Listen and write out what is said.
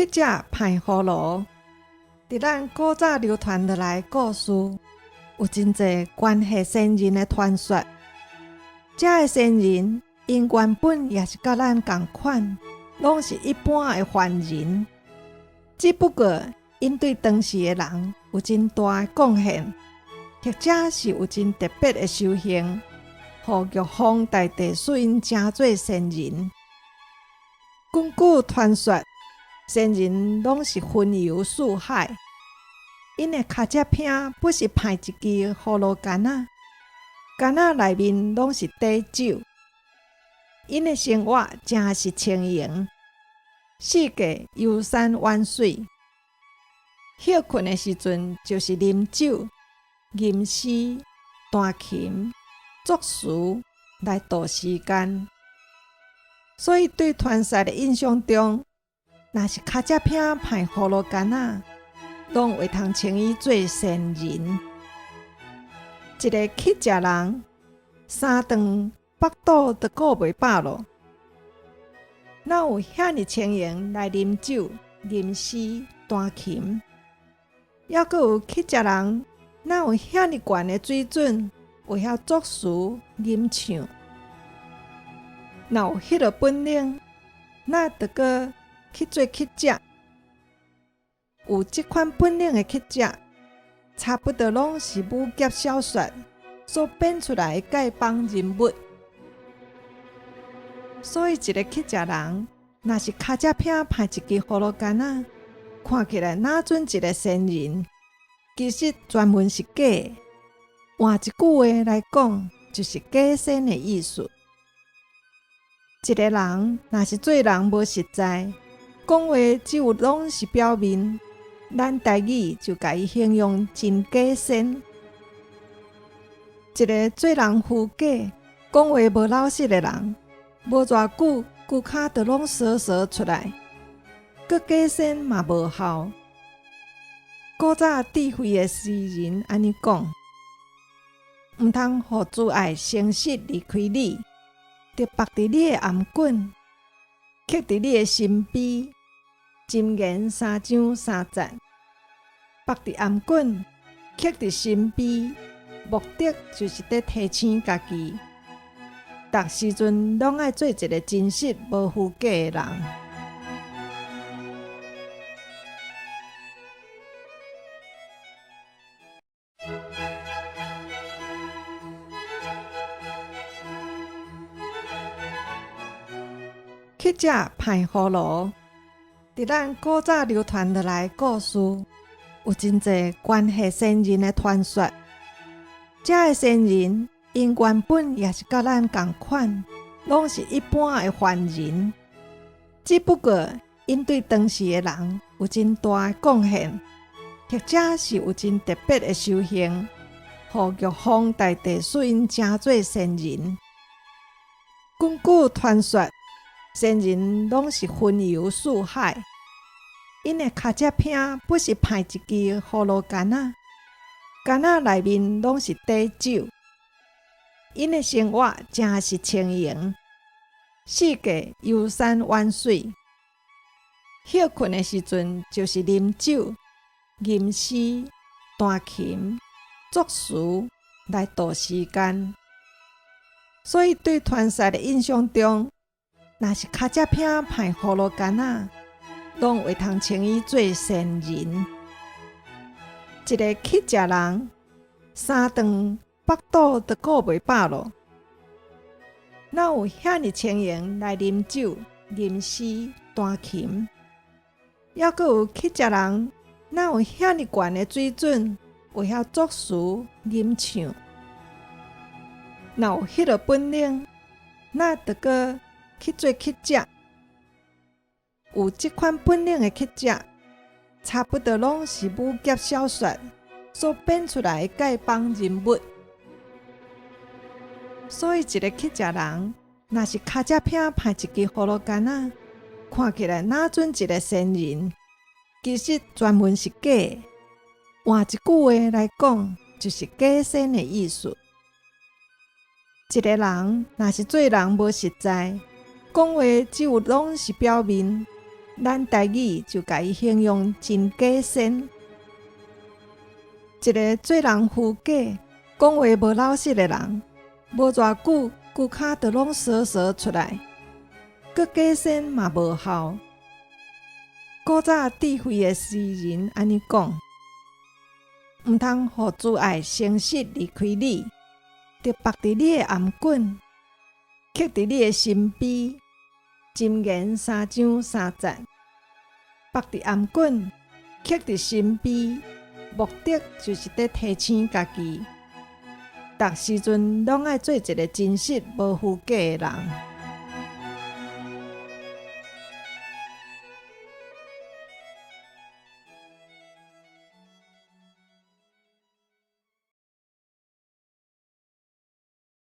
乞食歹葫芦，伫咱古早流传落来故事，有真侪关系先人的传说。遮个先人因原本也是甲咱同款，拢是一般的凡人，只不过因对当时的人有真大的贡献，或者是有真特别的修行，互玉皇大帝赐因成做先人。根据传说，先人拢是云游四海，因的脚趾柄不是派一支葫芦杆仔，杆仔内面拢是底酒。因的生活真是清闲，四界游山玩水。休困的时阵，就是啉酒、吟诗、弹琴、作诗来度时间。所以对传说的印象中，若是脚趾柄歹葫芦杆仔，拢会通称伊做仙人。一个乞食人，三顿腹肚都顾袂饱咯，哪有遐尼清闲来啉酒、吟诗、弹琴？抑阁有乞食人，哪有遐尼悬的水准，会晓作诗、吟唱？若有迄个本领，那得个去做乞食。有即款本领的乞食，差不多拢是武侠小说所编出来的丐帮人物。所以一个乞食人，若是脚趾柄歹一支葫芦杆仔，看起来哪准一个仙人，其实专门是假的。换一句话来讲，就是假仙的意思。一个人若是做人无实在，讲话只有拢是表面，咱台语就甲伊形容真假仙。一个做人虚假、讲话无老实的人，无偌久，骨骹就拢趖趖出来，佮假仙嘛无效。古早智慧的诗人安尼讲：毋通互自爱生息离开你。就绑伫你的颔棍，刻伫你的心扉，金言三章三节，绑伫颔棍，刻伫心扉，目的就是在提醒家己，逐时阵拢爱做一个真实无虚假的人。乞食歹葫芦，伫咱古早流传落来故事，有真侪关系先人的传说。遮个先人因原本也是甲咱同款，拢是一般的凡人，只不过因对当时的人有真大的贡献，或者是有真特别的修行，互玉皇大帝赐因成做先人。根据传说，先人拢是云游四海，因的脚趾柄不是派一支葫芦杆仔，杆仔内面拢是底酒。因的生活真是清闲，四界游山玩水。休困的时阵，就是啉酒、吟诗、弹琴、作诗来度时间。所以对传说的印象中，若是脚趾柄歹葫芦杆仔，拢会通称伊做仙人。一个乞食人，三顿腹肚都顾袂饱咯，哪有遐尼清闲来啉酒、吟诗、弹琴？抑阁有乞食人，哪有遐尼悬的水准，会晓作诗、吟唱？若有迄个本领，那得个去做乞食。有即款本领的乞食，差不多拢是武侠小说所编出来的丐帮人物。所以一个乞食人，若是脚趾柄歹一支葫芦杆仔，看起来哪准一个仙人，其实专门是假的。换一句话来讲，就是假仙的意思。一个人若是做人无实在，讲话只有拢是表面，咱台语就甲伊形容真假仙。一个做人负假、讲话无老实的人，无偌久，骨骹就拢趖趖出来，佮假仙嘛无效。古早智慧的诗人安尼讲：毋通互挚爱生息离开你，着绑伫你的颔棍，刻伫你的心扉。箴言3章3節，绑伫颔棍，刻伫心扉，目的就是伫提醒家己，逐時陣攏愛做一個真實無虛假的人。